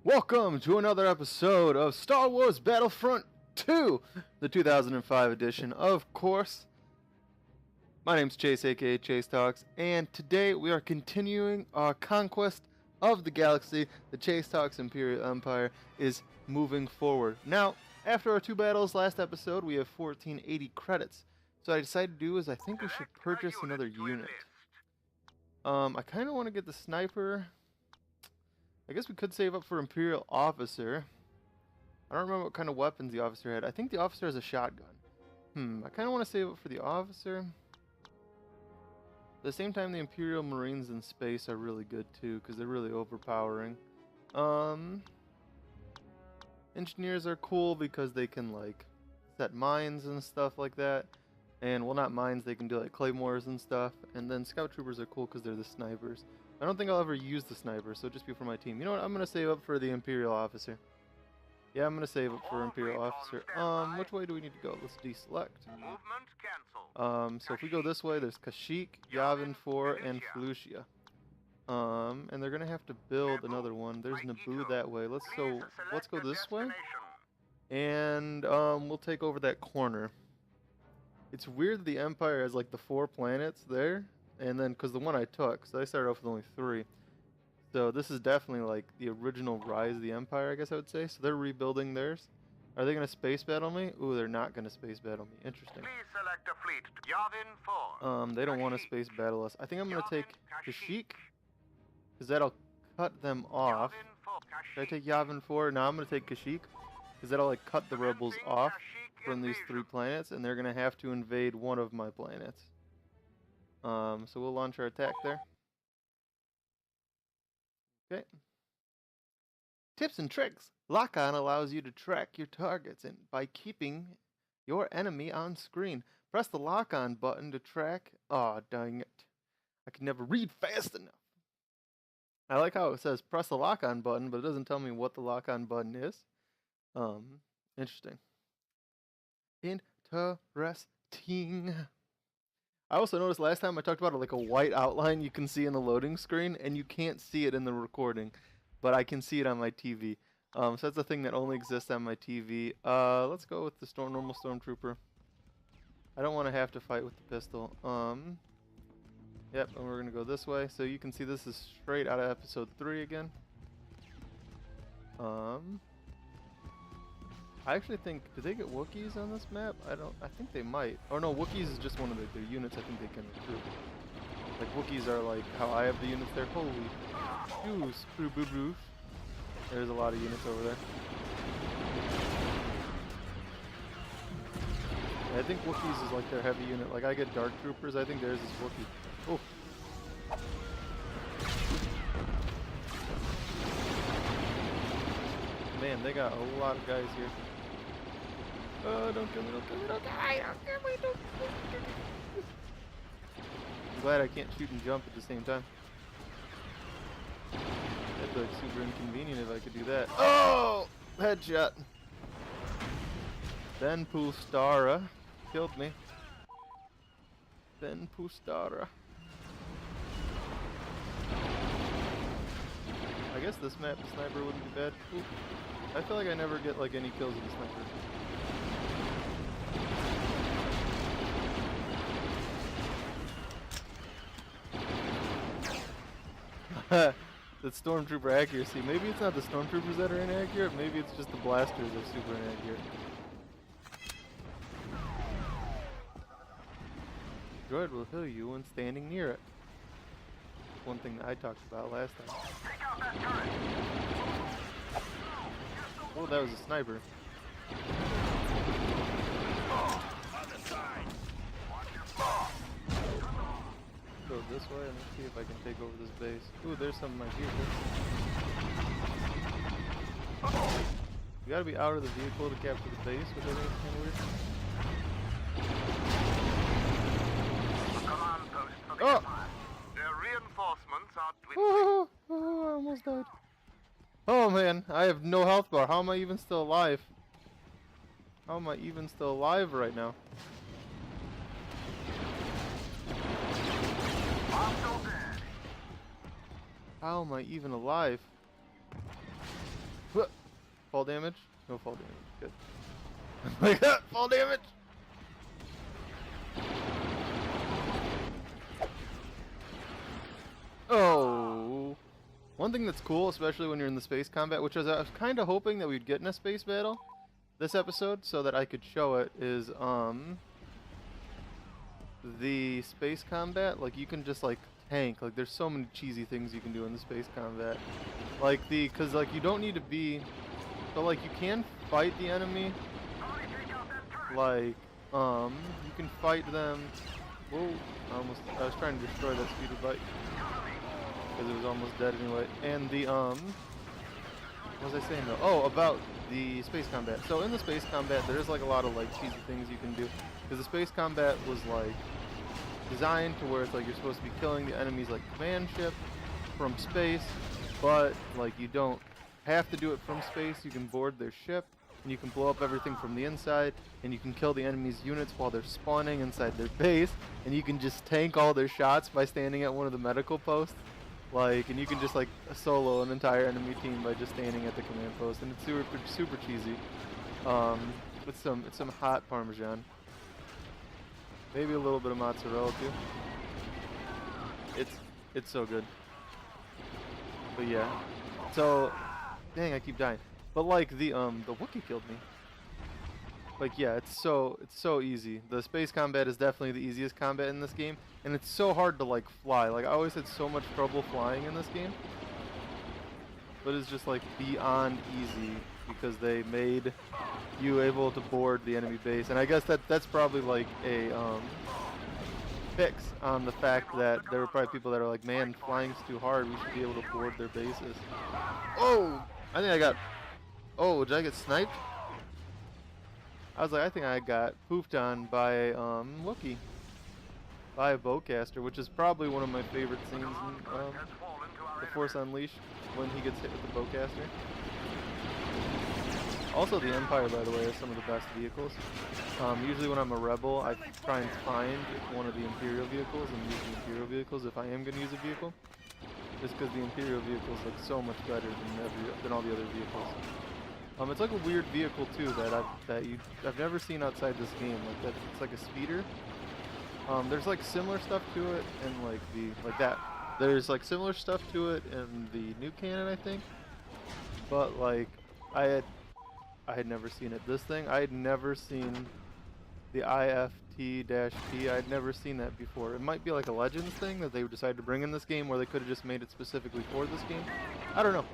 Welcome to another episode of Star Wars Battlefront 2, the 2005 edition, of course. My name's Chase, aka Chase Talks, and today we are continuing our conquest of the galaxy. The Chase Talks Imperial Empire is moving forward. Now, after our two battles last episode, we have 1480 credits. So what I decided to do is I think we should purchase another unit. I kind of want to get the sniper. I guess we could save up for Imperial Officer. I don't remember what kind of weapons the officer had. I think the officer has a shotgun. I kind of want to save up for the officer. At the same time, the Imperial Marines in space are really good too, because they're really overpowering. Engineers are cool because they can like set mines and stuff like that. And well, not mines, they can do like claymores and stuff. And then scout troopers are cool because they're the snipers. I don't think I'll ever use the sniper, so just be for my team. You know what? I'm going to save up for the Imperial Officer. Yeah, I'm going to save up for Imperial Officer. Which way do we need to go? Let's deselect. So if we go this way, there's Kashyyyk, Yavin 4, and Felucia. And they're going to have to build another one. There's Naboo that way. Let's go this way. And we'll take over that corner. It's weird that the Empire has like the 4 planets there. And then, because the one I took, so I started off with only 3. So this is definitely like the original rise of the Empire, I guess I would say. So they're rebuilding theirs. Are they going to space battle me? Ooh, they're not going to space battle me. Interesting. Please select a fleet. Yavin 4. They don't want to space battle us. I think I'm going to take Kashyyyk, because that'll cut them off. Should I take Yavin 4? No, I'm going to take Kashyyyk, because that'll like cut the rebels off from these 3 planets, and they're going to have to invade one of my planets. So we'll launch our attack there. Okay. Tips and tricks. Lock-on allows you to track your targets and by keeping your enemy on screen. Press the lock-on button to track. Aw, dang it. I can never read fast enough. I like how it says press the lock-on button, but it doesn't tell me what the lock-on button is. Interesting. Interesting. I also noticed last time I talked about like a white outline you can see in the loading screen, and you can't see it in the recording, but I can see it on my TV. So that's a thing that only exists on my TV. Let's go with the normal stormtrooper. I don't want to have to fight with the pistol. Yep, and we're gonna go this way. So you can see this is straight out of episode 3 again. I actually think, do they get Wookies on this map? I think they might. Or no, Wookies is just one of their units I think they can recruit. Like Wookies are like how I have the units there. Holy shoes, boo. There's a lot of units over there. Yeah, I think Wookies is like their heavy unit. Like I get Dark Troopers, I think theirs is Wookiee. Oh. Man, they got a lot of guys here. Oh, don't kill me, don't kill me, don't kill me, don't kill me. I'm glad I can't shoot and jump at the same time. That'd be like super inconvenient if I could do that. Oh! Headshot. Ben Pustara killed me. Ben Pustara. I guess this map, the sniper wouldn't be bad. Ooh. I feel like I never get like any kills with the sniper. The stormtrooper accuracy. Maybe it's not the stormtroopers that are inaccurate. Maybe it's just the blasters are super inaccurate. Droid will heal you when standing near it. One thing that I talked about last time. Oh, that was a sniper. Go this way and let's see if I can take over this base. Ooh, there's some of my vehicles. You gotta be out of the vehicle to capture the base, which I think is kind of weird. Oh! Their reinforcements are Oh, I almost died. Oh man, I have no health bar. How am I even still alive? How am I even still alive right now? How am I even alive? Fall damage? No fall damage. Good. Like that! Fall damage! Oh! One thing that's cool, especially when you're in the space combat, which I was kind of hoping that we'd get in a space battle this episode so that I could show it, is, the space combat. Like, you can just, like, tank. Like, there's so many cheesy things you can do in the space combat. Like, because, like, you don't need to be... So, like, you can fight the enemy. Like, you can fight them... Whoa, I was trying to destroy that speeder bike. Because it was almost dead anyway. And the, what was I saying though? Oh, about the space combat. So in the space combat, there's like a lot of like cheesy things you can do. Because the space combat was like designed to where it's like you're supposed to be killing the enemy's like command ship from space, but like you don't have to do it from space. You can board their ship, and you can blow up everything from the inside, and you can kill the enemy's units while they're spawning inside their base, and you can just tank all their shots by standing at one of the medical posts. Like, and you can just like solo an entire enemy team by just standing at the command post, and it's super cheesy. With some hot Parmesan, maybe a little bit of mozzarella too. It's so good. But yeah, so dang, I keep dying. But like the Wookiee killed me. Like yeah, it's so easy. The space combat is definitely the easiest combat in this game, and it's so hard to like fly. Like I always had so much trouble flying in this game. But it's just like beyond easy because they made you able to board the enemy base. And I guess that's probably like a fix on the fact that there were probably people that are like, man, flying's too hard, we should be able to board their bases. Oh! I think I got... Oh, did I get sniped? I was like, I think I got poofed on by Wookiee. By a bowcaster, which is probably one of my favorite scenes in The Force Unleashed, when he gets hit with the bowcaster. Also, the Empire, by the way, is some of the best vehicles. Usually when I'm a rebel, I try and find one of the Imperial vehicles and use the Imperial vehicles if I am going to use a vehicle. Just because the Imperial vehicles look so much better than all the other vehicles. It's like a weird vehicle too that I've never seen outside this game. Like that, it's like a speeder. There's like similar stuff to it in There's like similar stuff to it in the new canon, I think. But like I had never seen it. This thing, I had never seen the IFT-P. I had never seen that before. It might be like a Legends thing that they decided to bring in this game, where they could have just made it specifically for this game. I don't know.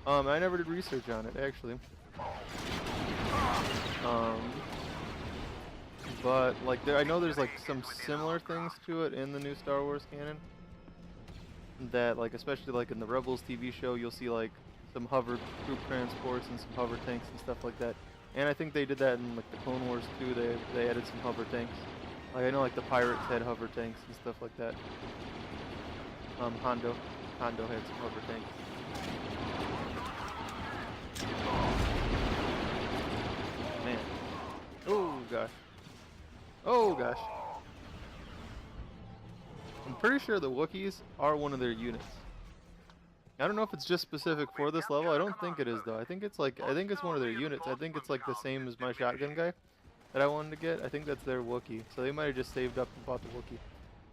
I never did research on it actually. But like I know there's like some similar things to it in the new Star Wars canon. That like especially like in the Rebels TV show, you'll see like some hover troop transports and some hover tanks and stuff like that. And I think they did that in like the Clone Wars too. They added some hover tanks. Like I know like the pirates had hover tanks and stuff like that. Hondo had some hover tanks. Man. Oh gosh. Oh gosh. I'm pretty sure the Wookiees are one of their units. I don't know if it's just specific for this level. I don't think it is though. I think it's one of their units. I think it's like the same as my shotgun guy that I wanted to get. I think that's their Wookiee. So they might have just saved up and bought the Wookiee.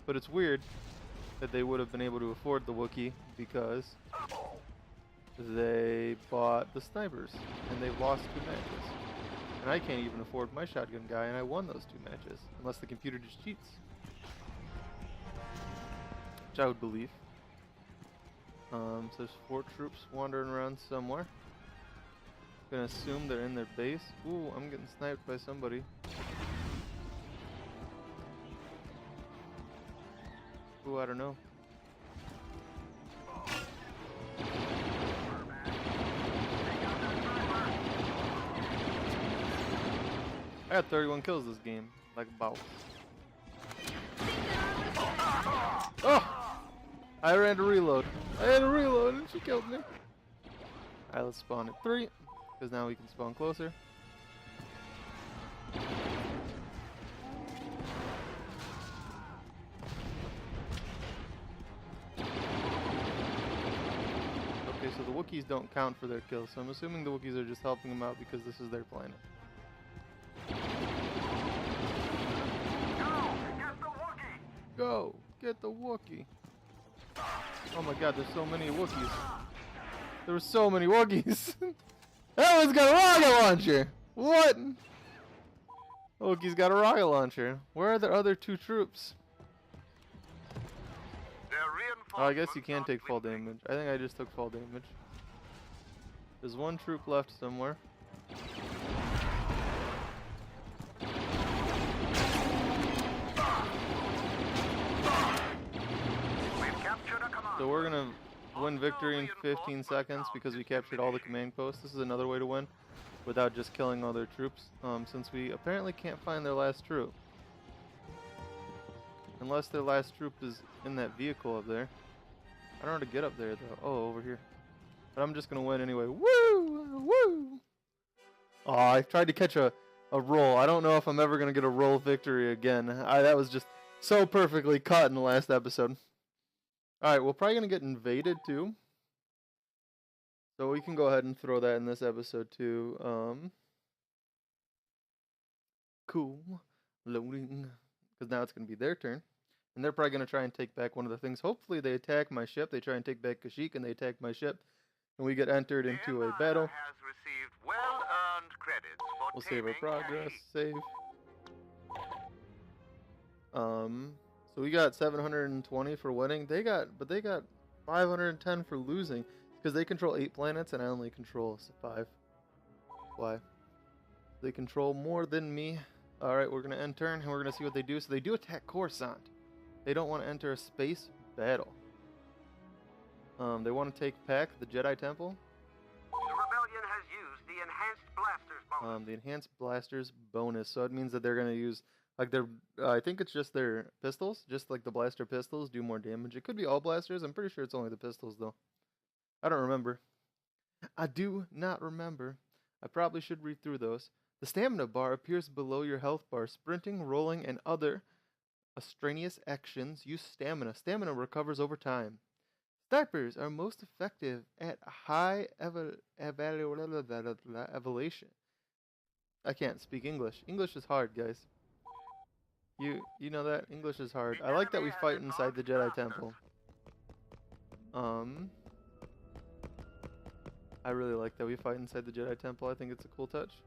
But it's weird that they would have been able to afford the Wookiee because they bought the snipers and they've lost 2 matches. And I can't even afford my shotgun guy, and I won those 2 matches. Unless the computer just cheats. Which I would believe. So there's 4 troops wandering around somewhere. Gonna assume they're in their base. Ooh, I'm getting sniped by somebody. Ooh, I don't know. I got 31 kills this game, like a boss. Oh! I ran to reload. I had to reload and she killed me. Alright, let's spawn at 3, because now we can spawn closer. Okay, so the Wookiees don't count for their kills, so I'm assuming the Wookiees are just helping them out because this is their planet. Go! Get the Wookiee! Oh my god, there's so many Wookiees. There were so many Wookiees! That one's got a rocket launcher! What? Wookiee's got a rocket launcher. Where are the other two troops? Oh, I guess you can take fall damage. I think I just took fall damage. There's one troop left somewhere. So we're gonna win victory in 15 seconds because we captured all the command posts. This is another way to win without just killing all their troops, since we apparently can't find their last troop. Unless their last troop is in that vehicle up there. I don't know how to get up there though. Oh, over here. But I'm just gonna win anyway. Woo! Woo! Oh, I tried to catch a roll. I don't know if I'm ever gonna get a roll victory again. That was just so perfectly cut in the last episode. Alright, we're probably gonna get invaded too. So we can go ahead and throw that in this episode too. Cool. Loading. Because now it's gonna be their turn. And they're probably going to try and take back one of the things. Hopefully they attack my ship. They try and take back Kashyyyk and they attack my ship. And we get entered into a battle. We'll save our progress. Save. So we got 720 for winning. They got 510 for losing. Because they control 8 planets and I only control 5. Why? They control more than me. Alright, we're going to end turn and we're going to see what they do. So they do attack Coruscant. They don't want to enter a space battle. They want to take Pack, the Jedi Temple. The rebellion has used the enhanced blasters bonus. The enhanced blasters bonus. So it means that they're going to use, like their, I think it's just their pistols, just like the blaster pistols do more damage. It could be all blasters. I'm pretty sure it's only the pistols though. I don't remember. I do not remember. I probably should read through those. The stamina bar appears below your health bar. Sprinting, rolling, and other strenuous actions use stamina. Stamina recovers over time. Snipers are most effective at high evaluation. I can't speak English. English is hard, guys. You know that? English is hard. I like that we fight inside the Jedi Temple. I really like that we fight inside the Jedi Temple. I think it's a cool touch.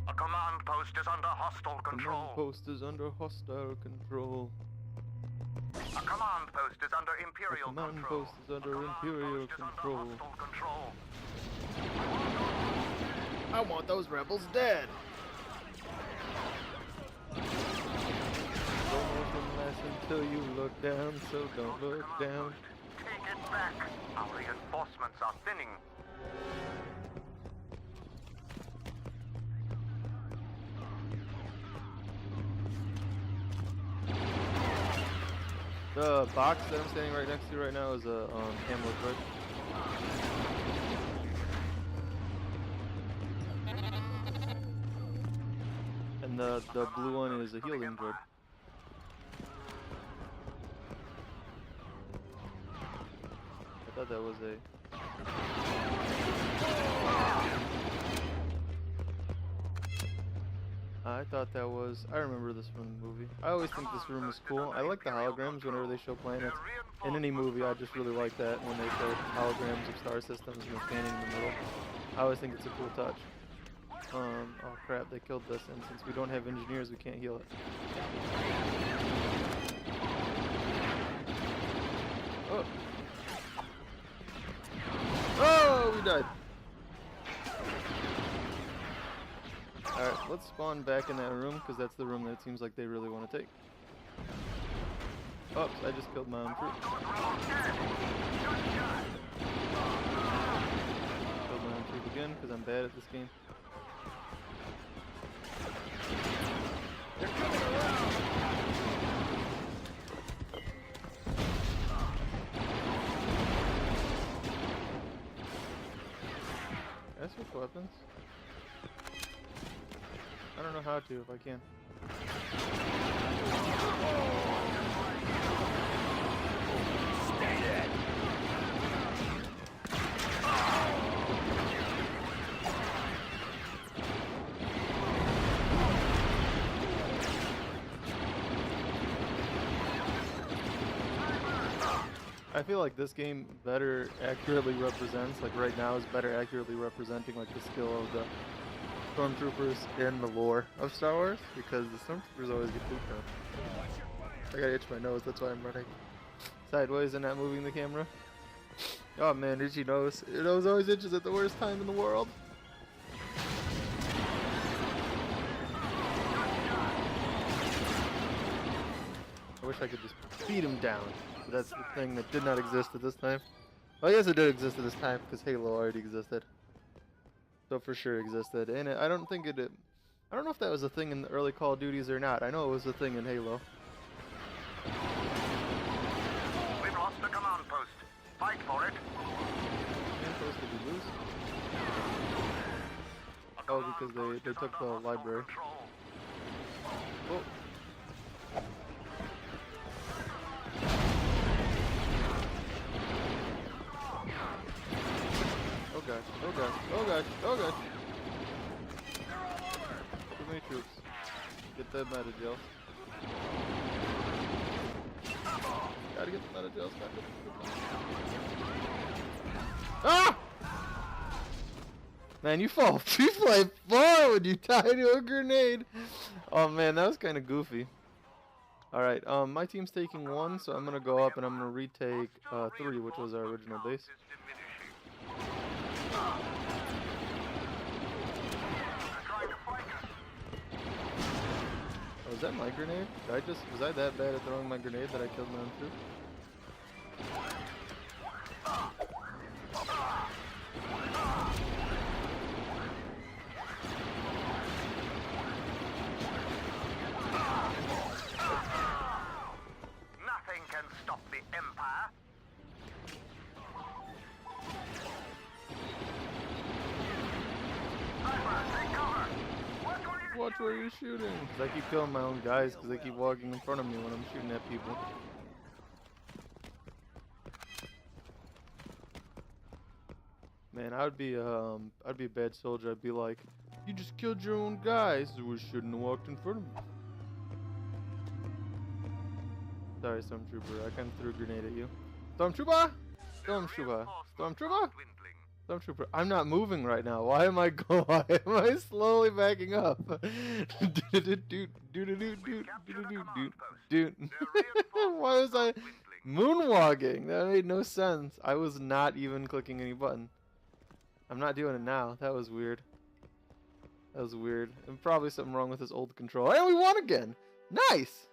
A command post is under hostile control. Command post is under hostile control. A command post is under Imperial control. Command post is under Imperial control. I want those rebels dead. Don't look unless until you look down, so don't look down. Take it back. Our reinforcements are thinning. The box that I'm standing right next to right now is a ammo droid. And the blue one is a healing droid. I thought that was a... I thought that was... I remember this from the movie. I always think this room is cool. I like the holograms whenever they show planets. In any movie, I just really like that when they show holograms of star systems and they're standing in the middle. I always think it's a cool touch. Oh crap, they killed this, and since we don't have engineers, we can't heal it. Oh! Oh, we died! Alright, let's spawn back in that room, because that's the room that it seems like they really want to take. Oops, I just killed my own troop. Killed my own troop again, because I'm bad at this game. They're coming around! Can I switch weapons? I don't know how to, if I can. Stay dead. I feel like this game better accurately represents, like right now is better accurately representing like the skill of the stormtroopers in the lore of Star Wars, because the stormtroopers always get pooped on. I gotta itch my nose, that's why I'm running sideways and not moving the camera. Oh man, itchy nose. Your nose always itches at the worst time in the world. I wish I could just beat him down. But that's the thing that did not exist at this time. Well, I guess it did exist at this time because Halo already existed. So for sure existed. And I don't think it... I don't know if that was a thing in the early Call of Duties or not. I know it was a thing in Halo. We've lost the command post. Fight for it. Command post, did we lose? Oh, because they took the library. Oh. Oh gosh, oh gosh, oh gosh, oh gosh. Too many troops. Get that meta gel. Gotta get the meta gels back. Ah! Man, you fall too far when you tie to a grenade. Oh man, that was kind of goofy. Alright, my team's taking 1, so I'm gonna go up and I'm gonna retake 3, which was our original base. Oh, was that my grenade? Was I that bad at throwing my grenade that I killed my own troop? Nothing can stop the Empire. Watch where you're shooting. Cause I keep killing my own guys because they keep walking in front of me when I'm shooting at people. Man, I'd be a bad soldier. I'd be like, you just killed your own guys, so we shouldn't have walked in front of me. Sorry, Stormtrooper. I kind of threw a grenade at you. Stormtrooper! Stormtrooper! Stormtrooper! Stormtrooper, I'm not moving right now. Why am I slowly backing up? Why was I moonwalking? That made no sense. I was not even clicking any button. I'm not doing it now. That was weird. That was weird. And probably something wrong with this old control. And we won again! Nice!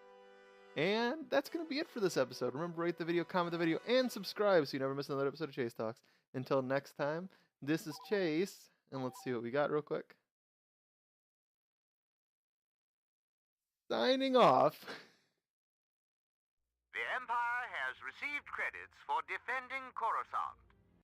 And that's going to be it for this episode. Remember, rate the video, comment the video, and subscribe so you never miss another episode of Chase Talks. Until next time, this is Chase, and let's see what we got real quick. Signing off. The Empire has received credits for defending Coruscant.